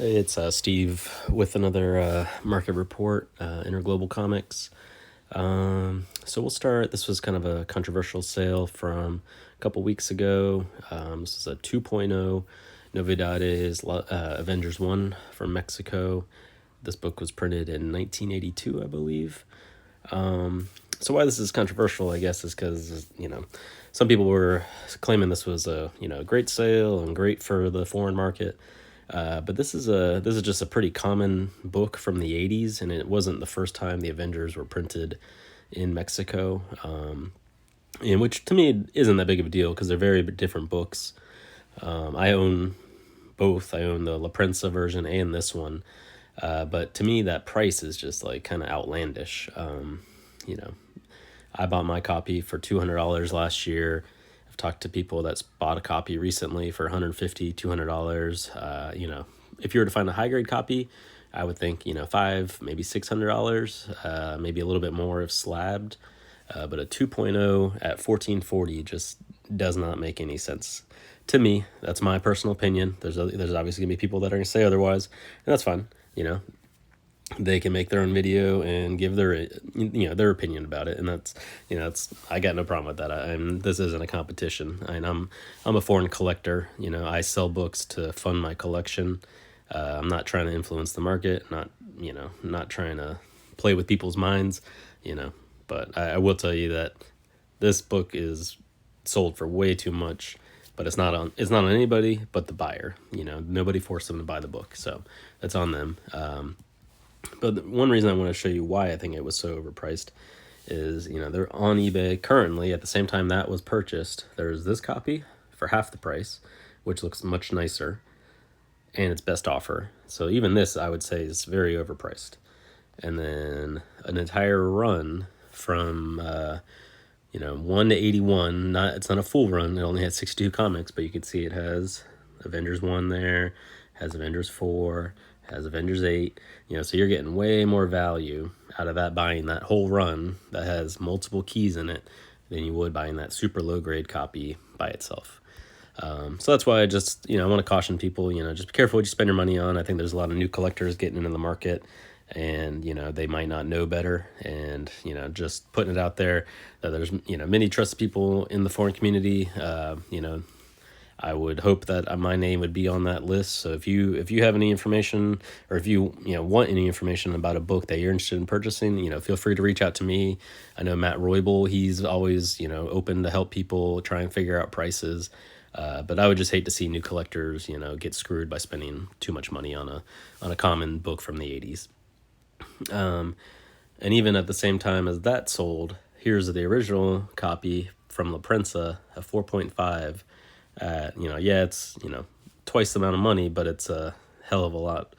Hey, it's Steve with another market report, Interglobal Comics. So we'll start. This was kind of a controversial sale from a couple weeks ago. This is a 2.0 Novedades Avengers 1 from Mexico. This book was printed in 1982, I believe. So why this is controversial, I guess, is because, some people were claiming this was a, great sale and great for the foreign market. But this is just a pretty common book from the 80s, and it wasn't the first time the Avengers were printed in Mexico. And which to me isn't that big of a deal because they're very different books. I own both. I own the La Prensa version and this one. But to me, that price is just like kind of outlandish. You know, I bought my copy for $200 last year. I've talked to people that's bought a copy recently for $150, $200. If you were to find a high grade copy, I would think, $500, maybe $600, maybe a little bit more if slabbed. But a 2.0 at $14.40 just does not make any sense to me. That's my personal opinion. There's obviously gonna be people that are gonna say otherwise, and that's fine. They can make their own video and give their opinion about it, and that's I got no problem with that. This isn't a competition. I'm a foreign collector. I sell books to fund my collection. I'm not trying to influence the market, not trying to play with people's minds. But I will tell you that this book is sold for way too much, but it's not on anybody but the buyer. Nobody forced them to buy the book, so that's on them. But one reason I want to show you why I think it was so overpriced is, they're on eBay currently at the same time that was purchased. There's this copy for half the price, which looks much nicer, and it's best offer. So even this, I would say, is very overpriced. And then an entire run from 1 to 81. It's not a full run. It only had 62 comics, but you can see it has Avengers 1 there, has Avengers 4, has Avengers 8. So you're getting way more value out of that buying that whole run that has multiple keys in it than you would buying that super low grade copy by itself. So that's why I just, I want to caution people, just be careful what you spend your money on. I think there's a lot of new collectors getting into the market, and, they might not know better. And, just putting it out there that there's, many trusted people in the foreign community. I would hope that my name would be on that list. So if you have any information, or if you want any information about a book that you're interested in purchasing, feel free to reach out to me. I know Matt Roybal, he's always open to help people try and figure out prices. But I would just hate to see new collectors get screwed by spending too much money on a common book from the 80s. And even at the same time as that sold, here's the original copy from La Prensa at 4.5. It's twice the amount of money, but it's a hell of a lot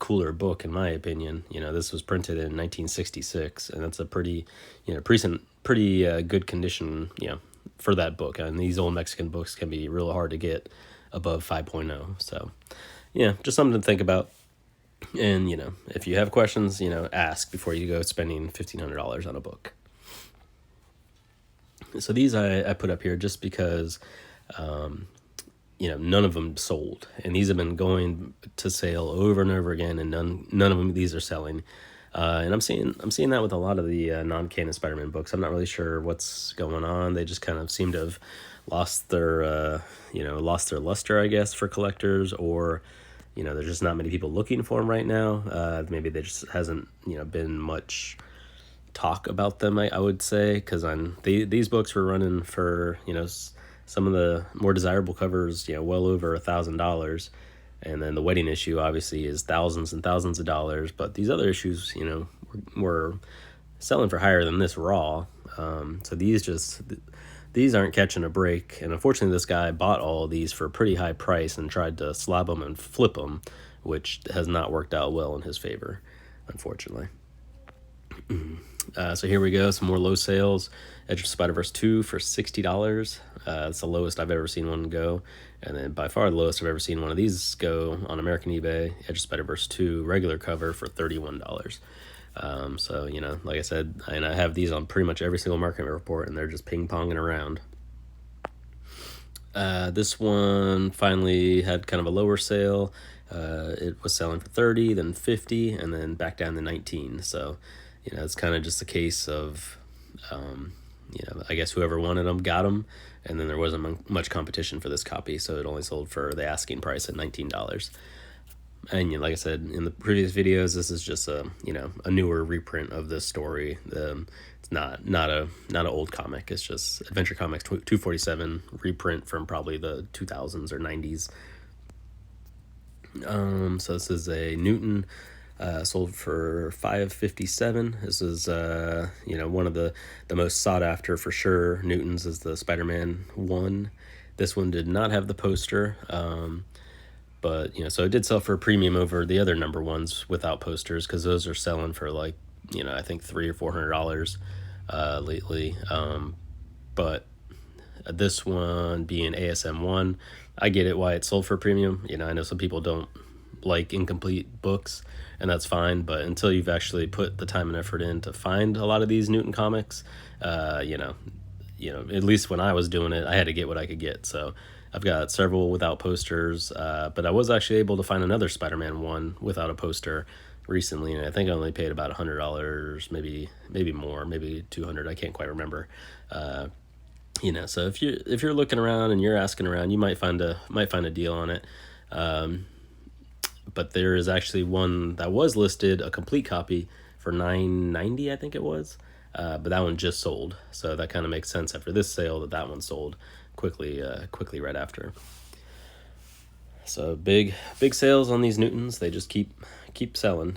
cooler book in my opinion. This was printed in 1966, and it's a pretty good condition for that book. And these old Mexican books can be real hard to get above 5.0. So just something to think about. And if you have questions, ask before you go spending $1,500 on a book. So these I put up here just because none of them sold, and these have been going to sale over and over again, and none of them these are selling. And I'm seeing that with a lot of the non-canon Spider-Man books. I'm not really sure what's going on. They just kind of seem to have lost their luster, I guess, for collectors, or there's just not many people looking for them right now. Maybe there just hasn't been much talk about them, I would say, because these books were running for some of the more desirable covers well over $1,000, and then the wedding issue obviously is thousands and thousands of dollars, but these other issues were selling for higher than this raw. So these aren't catching a break, and unfortunately this guy bought all of these for a pretty high price and tried to slab them and flip them, which has not worked out well in his favor, unfortunately. So here we go, some more low sales. Edge of Spider-Verse 2 for $60. That's the lowest I've ever seen one go, and then by far the lowest I've ever seen one of these go on American eBay. Edge of Spider-Verse 2 regular cover for $31. So like I said, and I have these on pretty much every single market report, and they're just ping-ponging around. This one finally had kind of a lower sale. It was selling for 30, then 50, and then back down to 19. So, it's kind of just a case of, I guess whoever wanted them got them, and then there wasn't much competition for this copy, so it only sold for the asking price at $19. And like I said in the previous videos, this is just a newer reprint of this story. It's not an old comic. It's just Adventure Comics 247 reprint from probably the 2000s or 90s. So this is a Newton, sold for $5.57. This is one of the most sought after for sure. Newton's is the Spider-Man 1. This one did not have the poster. But, so it did sell for a premium over the other number ones without posters, because those are selling for like, I think $300 or $400 lately. But this one being ASM1, I get it why it sold for a premium. I know some people don't like incomplete books, and that's fine. But until you've actually put the time and effort in to find a lot of these Newton comics, at least when I was doing it, I had to get what I could get. So I've got several without posters, but I was actually able to find another Spider-Man 1 without a poster recently, and I think I only paid about $100, maybe more, maybe $200. I can't quite remember. So if you're looking around and you're asking around, you might find a deal on it. But there is actually one that was listed, a complete copy, for $9.90, I think it was. But that one just sold, so that kind of makes sense after this sale that one sold quickly right after. So big sales on these Newtons. They just keep selling.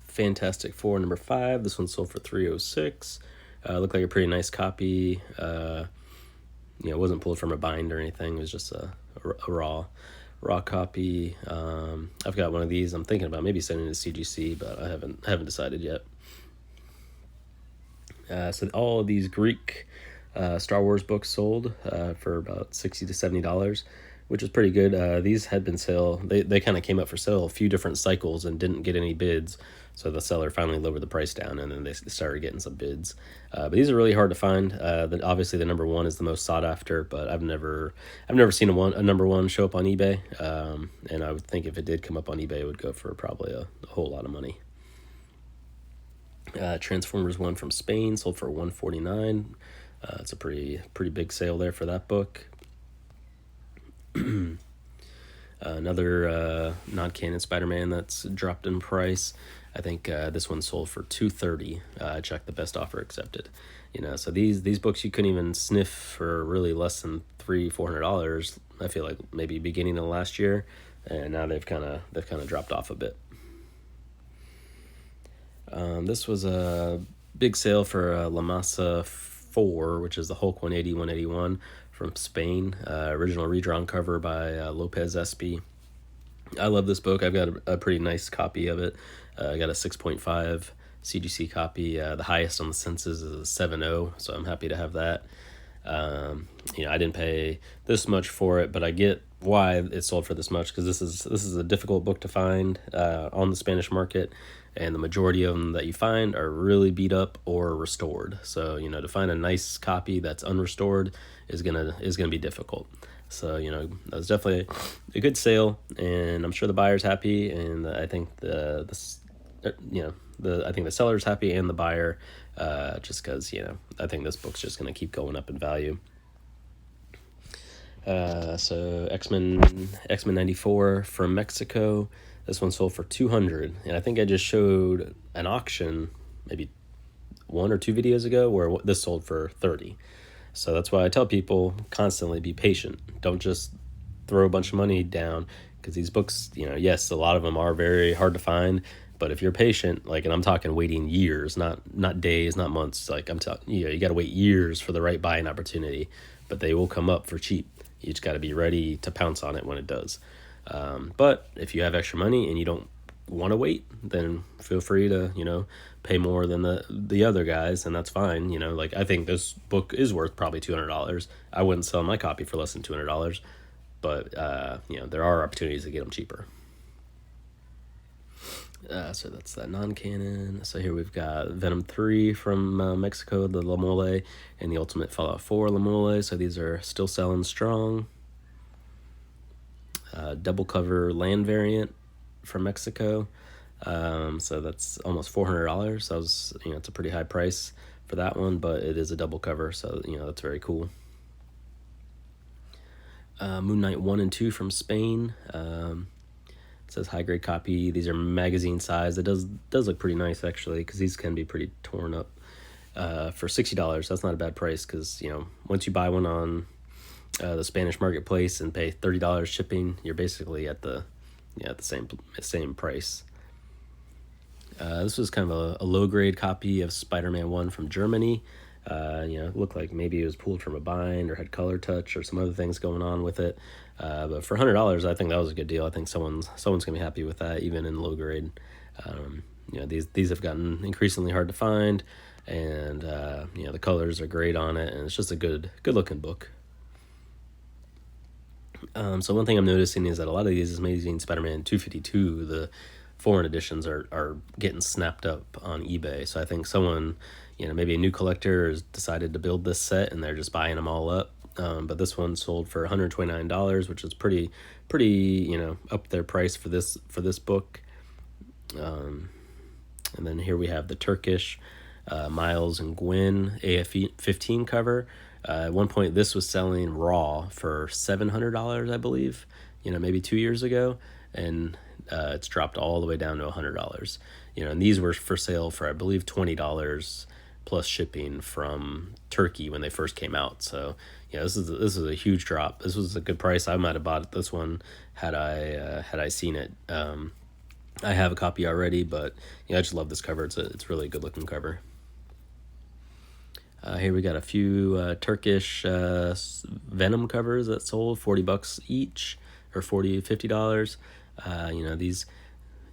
Fantastic Four number 5. This one sold for $306. Looked like a pretty nice copy. It wasn't pulled from a bind or anything. It was just a raw copy. I've got one of these. I'm thinking about maybe sending it to CGC, but I haven't decided yet. So all of these Greek Star Wars books sold for about $60 to $70, which is pretty good. These had been they kind of came up for sale a few different cycles and didn't get any bids, so the seller finally lowered the price down, and then they started getting some bids. But these are really hard to find. Obviously the number 1 is the most sought after, but I've never seen a number 1 show up on eBay, and I would think if it did come up on eBay, it would go for probably a whole lot of money. Transformers 1 from Spain sold for $149. It's a pretty big sale there for that book. Another non-canon Spider-Man that's dropped in price. I think this one sold for $230. I checked the best offer accepted. So these books you couldn't even sniff for really less than $300-$400. I feel like maybe beginning of last year, and now they've kind of dropped off a bit. This was a big sale for La Masa 4, which is the Hulk 180-181 from Spain. Original redrawn cover by Lopez Espy. I love this book. I've got a pretty nice copy of it. I got a 6.5 CGC copy. The highest on the census is a 7.0, so I'm happy to have that. I didn't pay this much for it, but I get why it sold for this much, because this is a difficult book to find on the Spanish market, and the majority of them that you find are really beat up or restored. So to find a nice copy that's unrestored is gonna be difficult. So that was definitely a good sale, and I'm sure the buyer's happy, and I think I think the seller's happy and the buyer, just because I think this book's just gonna keep going up in value. So X-Men 94 from Mexico. This one sold for $200, and I think I just showed an auction maybe 1 or 2 videos ago where this sold for $30. So that's why I tell people constantly be patient. Don't just throw a bunch of money down, because these books, yes, a lot of them are very hard to find, but if you're patient, and I'm talking waiting years, not days, not months, I'm talking, you got to wait years for the right buying opportunity, but they will come up for cheap. You just got to be ready to pounce on it when it does. But if you have extra money and you don't want to wait, then feel free to, pay more than the other guys, and that's fine. I think this book is worth probably $200. I wouldn't sell my copy for less than $200, but, there are opportunities to get them cheaper. So that's that non-canon. So here we've got Venom 3 from Mexico, the La Mole, and the Ultimate Fallout 4 La Mole. So these are still selling strong. double cover land variant from Mexico. So that's almost $400. That was, it's a pretty high price for that one, but it is a double cover, so that's very cool. Moon Knight 1 and 2 from Spain. It says high grade copy. These are magazine size. It does look pretty nice actually, because these can be pretty torn up. For $60, that's not a bad price, because once you buy one on the Spanish marketplace and pay $30 shipping, you're basically at the same price. This was kind of a low grade copy of Spider-Man 1 from Germany. It looked like maybe it was pulled from a bind or had color touch or some other things going on with it. But for $100, I think that was a good deal. I think someone's gonna be happy with that, even in low grade. These have gotten increasingly hard to find, and the colors are great on it, and it's just a good looking book. So one thing I'm noticing is that a lot of these Amazing Spider-Man 252, the foreign editions, are getting snapped up on eBay. So I think someone, maybe a new collector has decided to build this set and they're just buying them all up. But this one sold for $129, which is pretty up their price for this book. And then here we have the Turkish Miles and Gwen AF-15 cover. At one point, this was selling raw for $700, I believe, maybe 2 years ago, and it's dropped all the way down to $100. And these were for sale for, I believe, $20 plus shipping from Turkey when they first came out. So this is a huge drop. This was a good price. I might have bought this one had I seen it. I have a copy already, but I just love this cover. It's really a good looking cover. Here we got a few Turkish Venom covers that sold $40 each, or $50. These,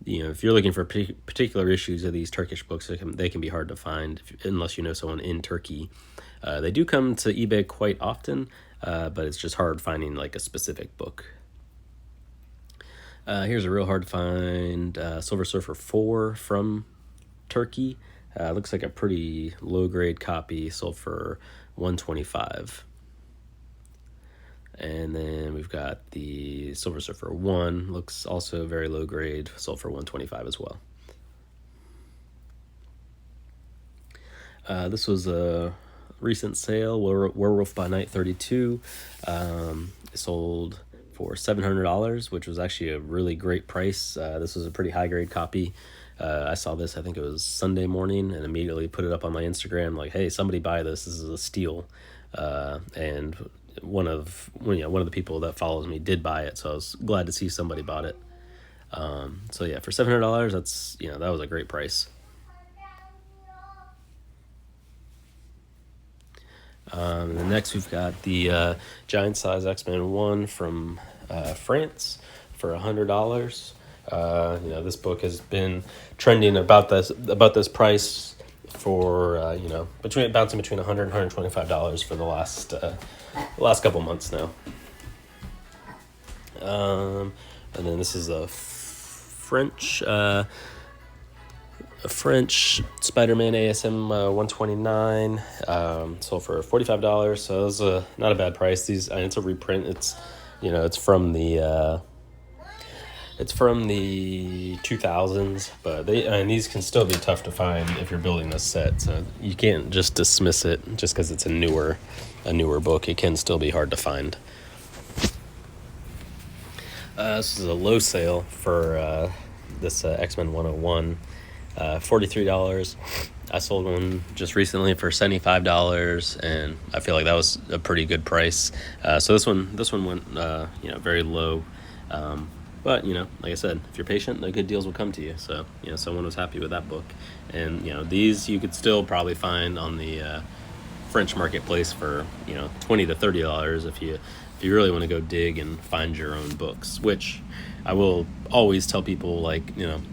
if you're looking for particular issues of these Turkish books, they can be hard to find unless you know someone in Turkey. They do come to eBay quite often, but it's just hard finding like a specific book. Here's a real hard to find Silver Surfer 4 from Turkey. Looks like a pretty low grade copy, sold for $125. And then we've got the Silver Surfer 1, looks also very low grade, sold for $125 as well. This was a recent sale, Werewolf by Night 32. Sold for $700, which was actually a really great price. This was a pretty high grade copy. I saw this, I think it was Sunday morning, and immediately put it up on my Instagram like, hey, somebody buy this. This is a steal. And one of the people that follows me did buy it, so I was glad to see somebody bought it. So yeah, for $700, that's that was a great price. And then next we've got the giant size X-Men 1 from France for $100. This book has been trending about this price for bouncing between $100 and $125 for the last couple months now. And then this is a French Spider-Man ASM 129, sold for $45. So it's not a bad price. It's a reprint. It's it's from the 2000s, but these can still be tough to find if you're building a set. So you can't just dismiss it just because it's a newer book. It can still be hard to find. This is a low sale for this X-Men 101, $43. I sold one just recently for $75, and I feel like that was a pretty good price. So this one went very low. But like I said, if you're patient, the good deals will come to you. So someone was happy with that book, and these you could still probably find on the French marketplace for $20 to $30 if you really want to go dig and find your own books. Which I will always tell people,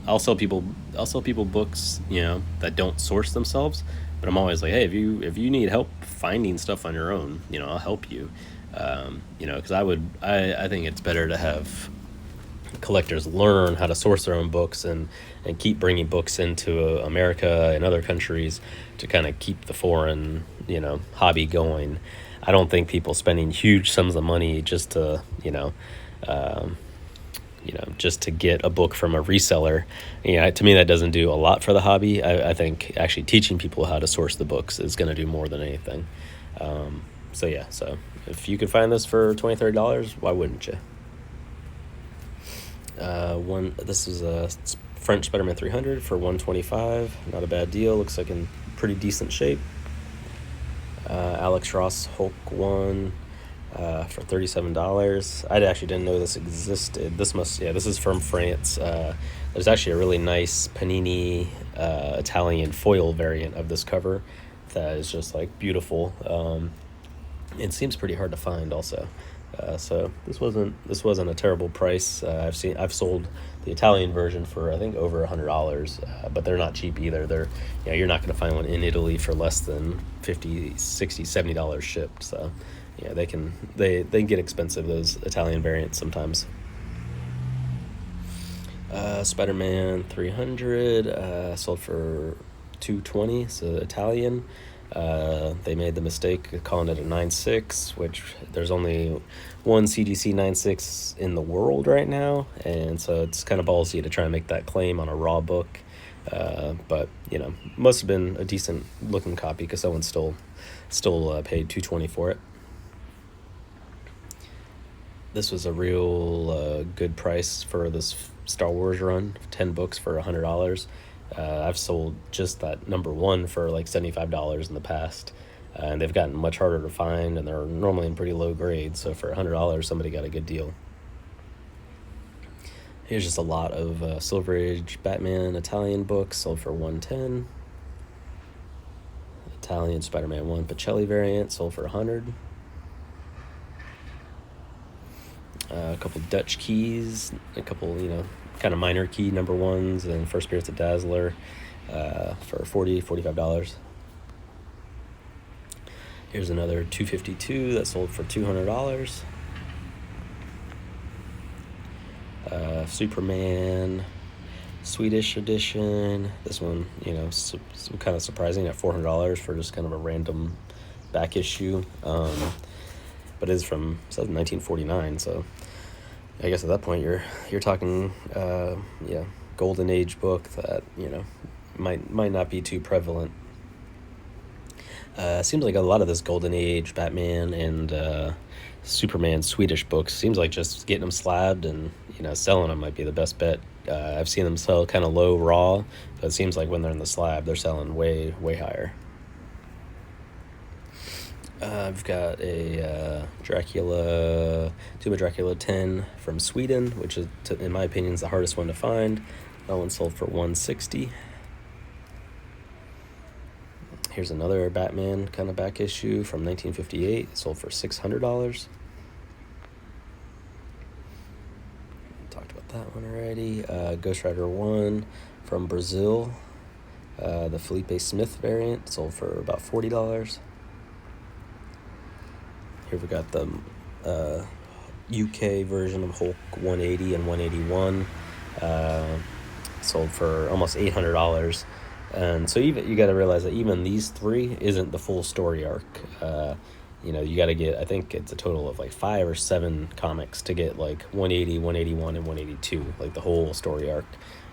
I'll sell people books that don't source themselves, but I'm always like, hey, if you need help finding stuff on your own, I'll help you. Because I think it's better to have collectors learn how to source their own books and keep bringing books into America and other countries to kind of keep the foreign hobby going. I don't think people spending huge sums of money just to just to get a book from a reseller. To me, that doesn't do a lot for the hobby. I think actually teaching people how to source the books is going to do more than anything. So if you could find this for $20-$30, why wouldn't you? This is a French Spider-Man 300 for $125. Not a bad deal. Looks like in pretty decent shape. Alex Ross Hulk 1 for $37. I actually didn't know this existed. This is from France. There's actually a really nice Panini Italian foil variant of this cover that is just like beautiful. It seems pretty hard to find also. So this wasn't a terrible price. I've sold the Italian version for I think over $100, but they're not cheap either. You're not going to find one in Italy for less than $50, $60, $70 shipped. So they can get expensive, those Italian variants sometimes. Spider-Man 300 sold for $220. So Italian. They made the mistake of calling it a 9.6, which there's only one CGC 9.6 in the world right now, and so it's kind of ballsy to try and make that claim on a raw book. But must have been a decent looking copy because someone still paid $220 for it. This was a real good price for this Star Wars run, 10 books for $100. I've sold just that number one for like $75 in the past, and they've gotten much harder to find, and they're normally in pretty low grade, so for $100 somebody got a good deal. Here's just a lot of Silver Age Batman Italian books sold for $110. Italian Spider-Man 1 Pacelli variant sold for $100. A couple Dutch keys, a couple kind of minor key number ones, and First Spirits of Dazzler for $45. Here's another 252 that sold for $200. Superman Swedish edition. This one, kind of surprising at $400 for just kind of a random back issue. But it is from 1949, so I guess at that point you're talking golden age book that might not be too prevalent. Seems like a lot of this golden age Batman and Superman Swedish books seems like just getting them slabbed and selling them might be the best bet. I've seen them sell kind of low raw, but it seems like when they're in the slab they're selling way higher. I've got a Tomb of Dracula 10 from Sweden, which is, in my opinion, is the hardest one to find. That one sold for $160. Here's another Batman kind of back issue from 1958. It sold for $600. Talked about that one already. Ghost Rider 1 from Brazil. The Felipe Smith variant sold for about $40. Here we got the UK version of Hulk 180 and 181, sold for almost $800. And so you got to realize that even these three isn't the full story arc. You got to get, I think it's a total of like 5 or 7 comics to get like 180, 181, and 182, like the whole story arc.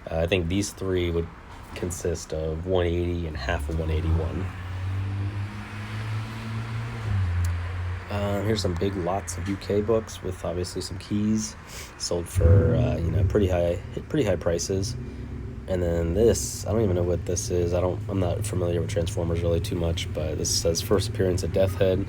I think these three would consist of 180 and half of 181. Here's some big lots of UK books with obviously some keys, sold for pretty high prices. And then this, I don't even know what this is. I'm not familiar with Transformers really too much, but this says First Appearance of Deathhead,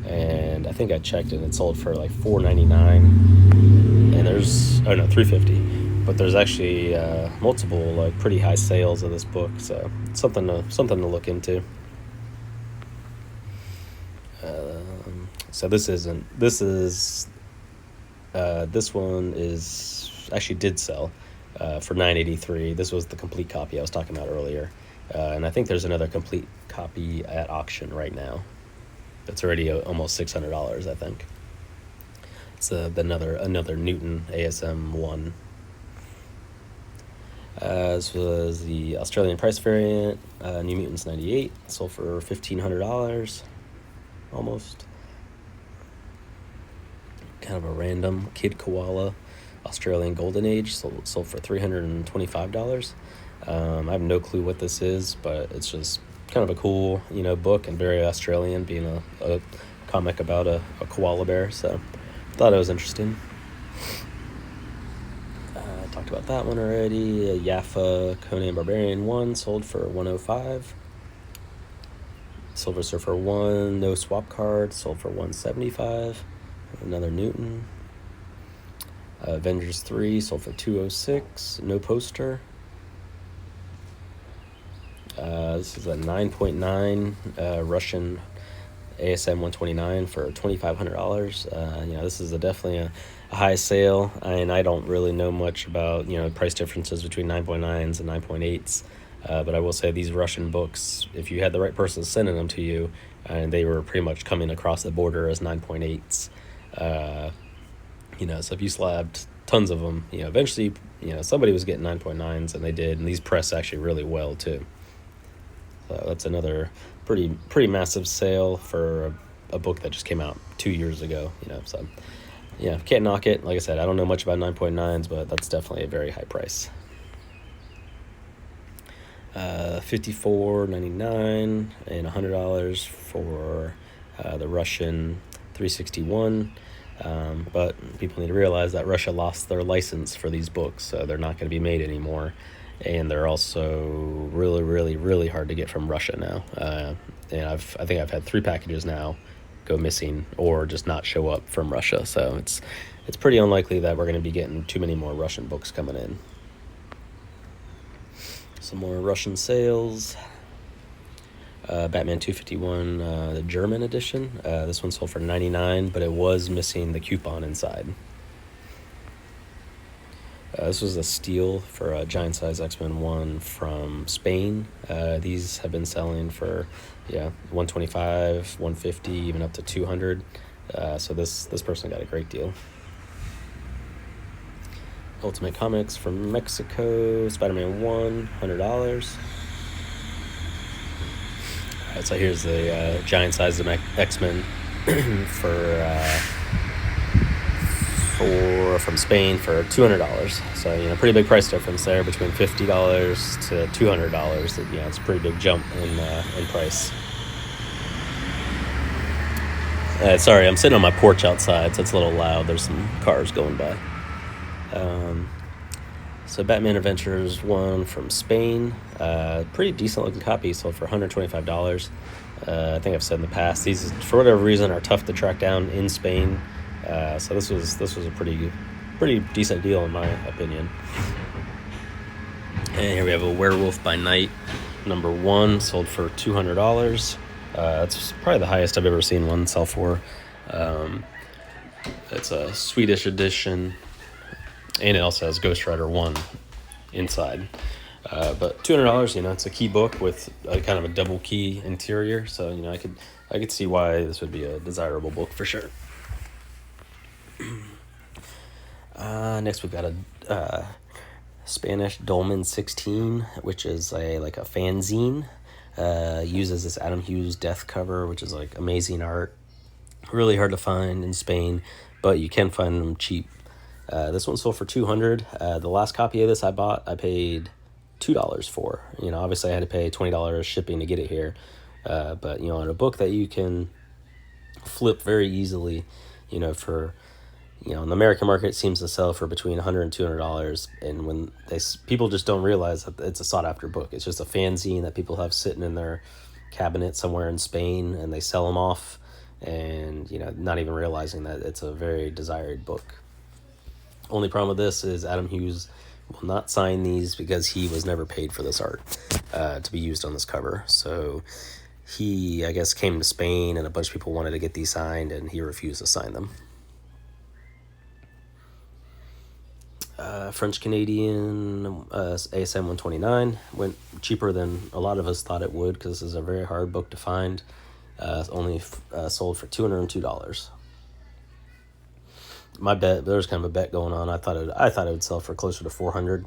and I think I checked it. It sold for like $4.99, and there's $3.50. But there's actually multiple like pretty high sales of this book, so it's something to look into. So this one is actually did sell for $9.83. This was the complete copy I was talking about earlier, and I think there's another complete copy at auction right now. It's already almost $600, I think. It's another Newton ASM 1. This was the Australian price variant, New Mutants 98, sold for $1,500, almost. Kind of a random Kid Koala Australian Golden Age, sold for $325. I have no clue what this is, but it's just kind of a cool, book, and very Australian, being a comic about a koala bear. So thought it was interesting. Talked about that one already. Jaffa Conan Barbarian 1 sold for $105. Silver Surfer 1 no swap card sold for $175. Another Newton. Avengers 3 sold for $206. No poster. This is a 9.9 Russian ASM 129 for $2,500. This is definitely a high sale, and I don't really know much about price differences between 9.9s and 9.8s, but I will say these Russian books, if you had the right person sending them to you, and they were pretty much coming across the border as 9.8s, so if you slabbed tons of them, eventually somebody was getting 9.9s, and they did, and these press actually really well too. So that's another pretty massive sale for a book that just came out 2 years ago. So yeah, can't knock it. Like I said, I don't know much about 9.9s, but that's definitely a very high price. $54.99 and $100 for the Russian 361. But people need to realize that Russia lost their license for these books, so they're not going to be made anymore. And they're also really, really, really hard to get from Russia now. And I think I've had 3 packages now go missing or just not show up from Russia. So it's pretty unlikely that we're going to be getting too many more Russian books coming in. Some more Russian sales. Batman 251, the German edition. This one sold for $99, but it was missing the coupon inside. This was a steal for a giant size X-Men 1 from Spain. These have been selling for $125, $150, even up to $200. So this person got a great deal. Ultimate Comics from Mexico, Spider-Man 1, $100. Alright, so here's the giant size of X-Men from Spain for $200. So pretty big price difference there between $50 to $200. It's a pretty big jump in price. Sorry, I'm sitting on my porch outside, so it's a little loud. There's some cars going by. So Batman Adventures 1 from Spain, pretty decent looking copy, sold for $125. I think I've said in the past, these for whatever reason are tough to track down in Spain. So this was a pretty decent deal in my opinion. And here we have a Werewolf by Night number 1, sold for $200. That's probably the highest I've ever seen one sell for. It's a Swedish edition, and it also has Ghost Rider 1 inside. But $200, it's a key book with a kind of a double key interior, so I could see why this would be a desirable book for sure. Next we've got a Spanish Dolmen 16, which is a fanzine. Uses this Adam Hughes death cover, which is amazing art. Really hard to find in Spain, but you can find them cheap. This one sold for $200. The last copy of this I bought, I paid $2 for. Obviously I had to pay $20 shipping to get it here. But on a book that you can flip very easily, for in the American market, it seems to sell for between $100 and $200, and when people just don't realize that it's a sought-after book. It's just a fanzine that people have sitting in their cabinet somewhere in Spain, and they sell them off, and not even realizing that it's a very desired book. Only problem with this is Adam Hughes will not sign these because he was never paid for this art to be used on this cover. So he, I guess, came to Spain, and a bunch of people wanted to get these signed, and he refused to sign them. French-Canadian ASM 129 went cheaper than a lot of us thought it would, because this is a very hard book to find. Only sold for $202. My bet, there was kind of a bet going on. I thought it would sell for closer to $400.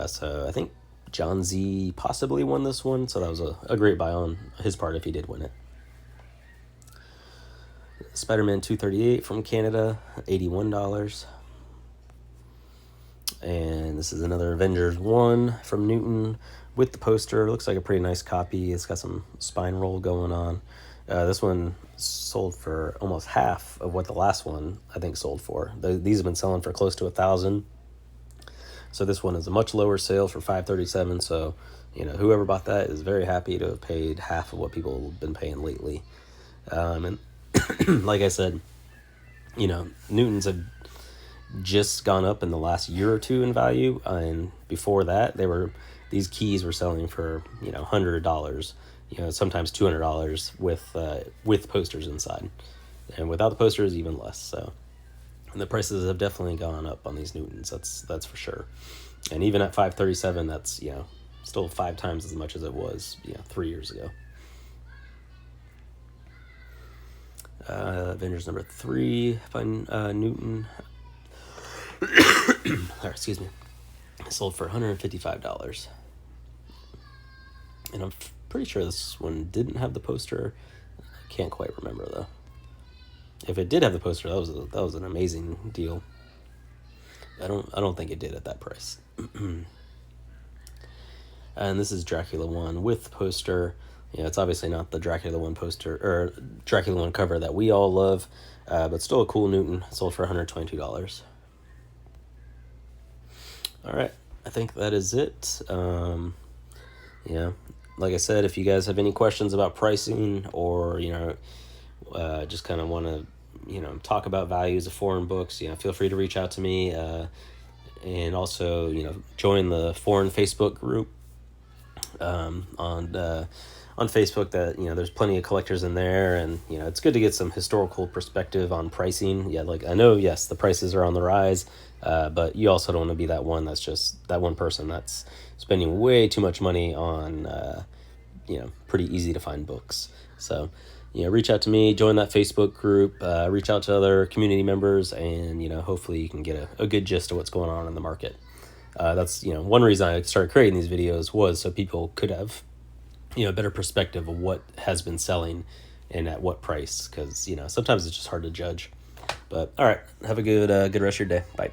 So I think John Z possibly won this one, so that was a great buy on his part if he did win it. Spider-Man 238 from Canada, $81. And this is another Avengers 1 from Newton with the poster. It looks like a pretty nice copy. It's got some spine roll going on. This one sold for almost half of what the last one, I think, sold for. These have been selling for close to 1,000. So this one is a much lower sale for $537. So, whoever bought that is very happy to have paid half of what people have been paying lately. And like I said, Newtons have just gone up in the last year or two in value, and before that these keys were selling for $100, sometimes $200 with posters inside, and without the posters even less. So, and the prices have definitely gone up on these Newtons, that's for sure. And even at $537, that's still 5 times as much as it was 3 years ago. Avengers number 3 by Newton. Excuse me. It sold for $155. And I'm pretty sure this one didn't have the poster. I can't quite remember though. If it did have the poster, that was an amazing deal. I don't think it did at that price. And this is Dracula 1 with poster. It's obviously not the Dracula 1 poster or Dracula 1 cover that we all love, but still a cool Newton. Sold for $122. All right, I think that is it. Like I said, if you guys have any questions about pricing, or just kind of want to talk about values of foreign books, feel free to reach out to me, and also join the foreign Facebook group on Facebook. That there's plenty of collectors in there, and it's good to get some historical perspective on pricing. Like I know, yes, the prices are on the rise, but you also don't want to be that one that's just that one person that's spending way too much money on pretty easy to find books. So reach out to me, join that Facebook group, reach out to other community members, and hopefully you can get a good gist of what's going on in the market. That's one reason I started creating these videos, was so people could have a better perspective of what has been selling and at what price, because sometimes it's just hard to judge. But all right, have a good rest of your day. Bye.